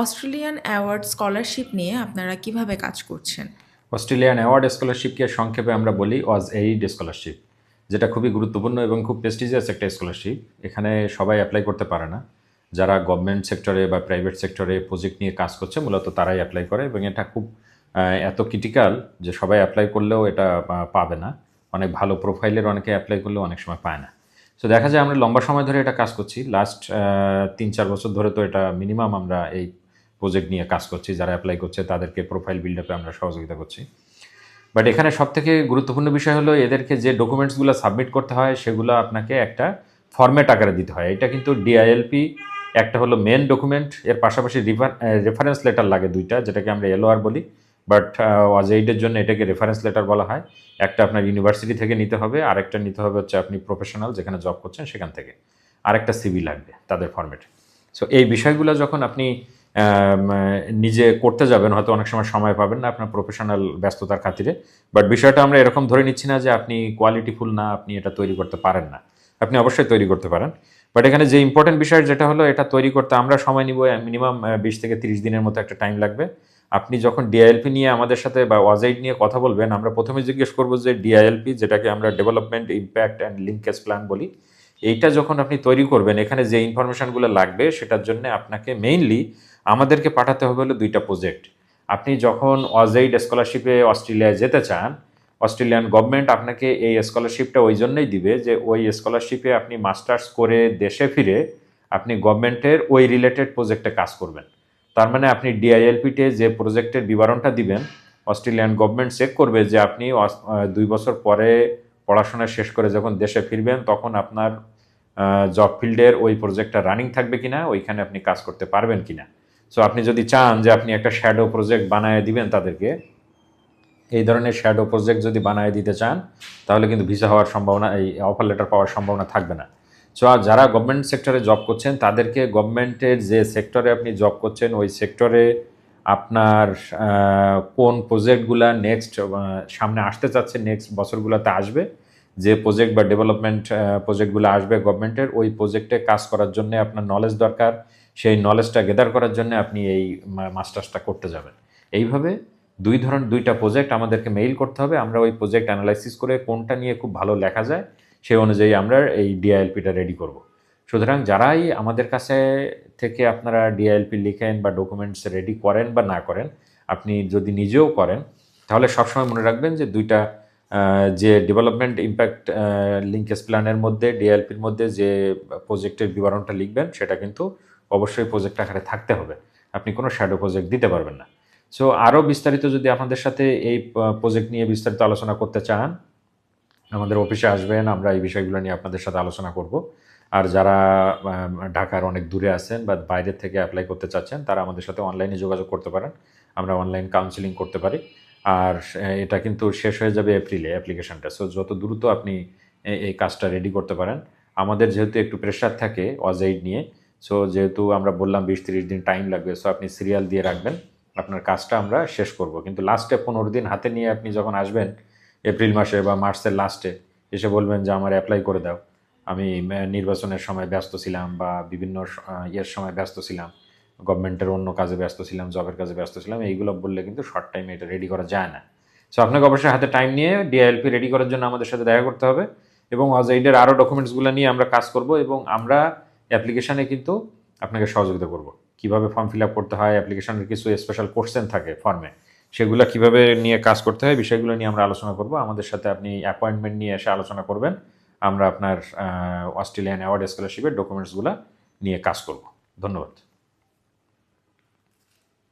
Australian award scholarship নিয়ে আপনারা কিভাবে কাজ করছেন? অস্ট্রেলিয়ান অ্যাওয়ার্ড স্কলারশিপকে সংক্ষেপে আমরা বলি ওয়াজ এইড স্কলারশিপ, যেটা খুবই গুরুত্বপূর্ণ এবং খুব প্রেস্টিজিয়াস একটা স্কলারশিপ। এখানে সবাই অ্যাপ্লাই করতে পারে না। যারা গভর্নমেন্ট সেক্টরে বা প্রাইভেট সেক্টরে প্রজেক্ট নিয়ে কাজ করছে মূলত তারাই অ্যাপ্লাই করে, এবং এটা খুব এত ক্রিটিক্যাল যে সবাই অ্যাপ্লাই করলেও এটা পাবে না। অনেক ভালো প্রোফাইলের অনেকে অ্যাপ্লাই করলেও অনেক সময় পায় না। সো দেখা যায় আমরা লম্বা সময় ধরে এটা কাজ করছি, লাস্ট 3-4 বছর ধরে তো এটা মিনিমাম আমরা এই প্রজেক্ট নিয়ে কাজ করছি। যারা অ্যাপ্লাই করছে তাদেরকে প্রোফাইল বিল্ড আপে আমরা সহযোগিতা করছি। বাট এখানে সবথেকে গুরুত্বপূর্ণ বিষয় হলো এদেরকে যে ডকুমেন্টসগুলো সাবমিট করতে হয় সেগুলো আপনাকে একটা ফরম্যাট আকারে দিতে হয়। এটা কিন্তু ডিআইএলপি একটা হলো মেন ডকুমেন্ট, এর পাশাপাশি রেফারেন্স লেটার লাগে দুইটা, যেটাকে আমরা এলওআর বলি। বাট ওয়াজ এইডের জন্য এটাকে রেফারেন্স লেটার বলা হয়। একটা আপনার ইউনিভার্সিটি থেকে নিতে হবে, আরেকটা নিতে হবে হচ্ছে আপনি প্রফেশনাল যেখানে জব করছেন সেখান থেকে, আরেকটা সিভি লাগবে তাদের ফরম্যাটে। সো এই বিষয়গুলো যখন আপনি নিজে করতে যাবেন, হয়তো অনেক সময় পাবেন না আপনার প্রফেশনাল ব্যস্ততার খাতিরে। বাট বিষয়টা আমরা এরকম ধরে নিচ্ছি না যে আপনি কোয়ালিটিফুল না, আপনি এটা তৈরি করতে পারেন না। আপনি অবশ্যই তৈরি করতে পারেন। বাট এখানে যে ইম্পর্টেন্ট বিষয় যেটা হলো, এটা তৈরি করতে আমরা সময় নিব মিনিমাম 20 থেকে 30 দিনের মতো একটা টাইম লাগবে। আপনি যখন ডিআইএলপি নিয়ে আমাদের সাথে বা ওয়াজাইড নিয়ে কথা বলবেন, আমরা প্রথমে জিজ্ঞেস করবো যে ডিআইএলপি, যেটাকে আমরা development impact and linkage plan বলি, এইটা যখন আপনি তৈরি করবেন এখানে যে ইনফরমেশনগুলো লাগবে সেটার জন্য আপনাকে মেইনলি আমাদেরকে পাঠাতে হবে হলো দুইটা প্রজেক্ট। আপনি যখন ওয়াজেইড স্কলারশিপে অস্ট্রেলিয়ায় যেতে চান, অস্ট্রেলিয়ান গভর্নমেন্ট আপনাকে এই স্কলারশিপটা ওই জন্যই দিবে যে ওই স্কলারশিপে আপনি মাস্টার্স করে দেশে ফিরে আপনি গভর্নমেন্টের ওই রিলেটেড প্রজেক্টে কাজ করবেন। তার মানে আপনি ডিআইএলপিতে যে প্রজেক্টের বিবরণটা দিবেন, অস্ট্রেলিয়ান গভর্নমেন্ট চেক করবে যে আপনি 2 বছর পরে পড়াশোনা শেষ করে যখন দেশে ফিরবেন তখন আপনার জব ফিল্ডের ওই প্রজেক্টটা রানিং থাকবে কিনা, ওইখানে আপনি কাজ করতে পারবেন কিনা। সো আপনি যদি চান যে আপনি একটা শ্যাডো প্রজেক্ট বানায় দিবেন তাদেরকে, এই ধরনের শ্যাডো প্রজেক্ট যদি বানায় দিতে চান তাহলে কিন্তু ভিসা হওয়ার সম্ভাবনা, এই অফার লেটার পাওয়ার সম্ভাবনা থাকবে না। সো যারা গভর্নমেন্ট সেক্টরে জব করছেন তাদেরকে গভর্নমেন্টের যে সেক্টরে আপনি জব করছেন ওই সেক্টরে আপনার কোন প্রজেক্টগুলা নেক্সট সামনে আসতে চাচ্ছে, নেক্সট বছরগুলোতে আসবে, যে প্রজেক্ট বা ডেভেলপমেন্ট প্রজেক্টগুলো আসবে গভর্নমেন্টের, ওই প্রজেক্টে কাজ করার জন্য আপনার নলেজ দরকার। সেই নলেজটা গেদার করার জন্য আপনি এই মাস্টার্সটা করতে যাবেন। এইভাবে দুইটা প্রজেক্ট আমাদেরকে মেইল করতে হবে, আমরা ওই প্রজেক্ট অ্যানালাইসিস করে কোনটা নিয়ে খুব ভালো লেখা যায় সেই অনুযায়ী আমরা এই ডিআইএলপিটা রেডি করব। সুতরাং যারাই আমাদের কাছে থেকে আপনারা ডিআইএলপি লিখেন বা ডকুমেন্টস রেডি করেন বা না করেন, আপনি যদি নিজেও করেন তাহলে সবসময় মনে রাখবেন যে দুইটা যে ডেভেলপমেন্ট ইম্প্যাক্ট লিঙ্কেজ প্ল্যানের মধ্যে ডিআইএলপির মধ্যে যে প্রজেক্টের বিবরণটা লিখবেন সেটা কিন্তু অবশ্যই প্রজেক্ট আকারে থাকতে হবে। আপনি কোনো শ্যাডো প্রজেক্ট দিতে পারবেন না। সো আরও বিস্তারিত যদি আপনাদের সাথে এই প্রজেক্ট নিয়ে বিস্তারিত আলোচনা করতে চান, আমাদের অফিসে আসবেন, আমরা এই বিষয়গুলো নিয়ে আপনাদের সাথে আলোচনা করব। আর যারা ঢাকার অনেক দূরে আছেন বা বাইরের থেকে অ্যাপ্লাই করতে চাচ্ছেন তারা আমাদের সাথে অনলাইনে যোগাযোগ করতে পারেন, আমরা অনলাইন কাউন্সিলিং করতে পারি। আর এটা কিন্তু শেষ হয়ে যাবে এপ্রিলে অ্যাপ্লিকেশনটা। সো যত দ্রুত আপনি এই কাজটা রেডি করতে পারেন। আমাদের যেহেতু একটু প্রেশার থাকে ওয়াজেইড নিয়ে, সো যেহেতু আমরা বললাম 20-30 দিন টাইম লাগবে, সো আপনি সিরিয়াল দিয়ে রাখবেন, আপনার কাজটা আমরা শেষ করব। কিন্তু লাস্টে 15 দিন হাতে নিয়ে আপনি যখন আসবেন এপ্রিল মাসে বা মার্চের লাস্টে, এসে বলবেন যে আমার অ্যাপ্লাই করে দাও, আমি নির্বাচনের সময় ব্যস্ত ছিলাম বা বিভিন্ন ইয়ের সময় ব্যস্ত ছিলাম, গভর্নমেন্টের অন্য কাজে ব্যস্ত ছিলাম, জবের কাজে ব্যস্ত ছিলাম, এইগুলো বললে কিন্তু শর্ট টাইমে এটা রেডি করা যায় না। সো আপনাকে অবশ্যই হাতে টাইম নিয়ে ডিআইএলপি রেডি করার জন্য আমাদের সাথে দেখা করতে হবে, এবং ওয়াজেইডের আরও ডকুমেন্টসগুলো নিয়ে আমরা কাজ করব, এবং আমরা অ্যাপ্লিকেশানে কিন্তু আপনাকে সহযোগিতা করব। কীভাবে ফর্ম ফিল আপ করতে হয়, অ্যাপ্লিকেশনের কিছু স্পেশাল কোশ্চেন থাকে ফর্মে, সেগুলো কীভাবে নিয়ে কাজ করতে হয় বিষয়গুলো নিয়ে আমরা আলোচনা করব। আমাদের সাথে আপনি অ্যাপয়েন্টমেন্ট নিয়ে এসে আলোচনা করবেন, আমরা আপনার অস্ট্রেলিয়ান অ্যাওয়ার্ড স্কলারশিপের ডকুমেন্টসগুলো নিয়ে কাজ করব। ধন্যবাদ।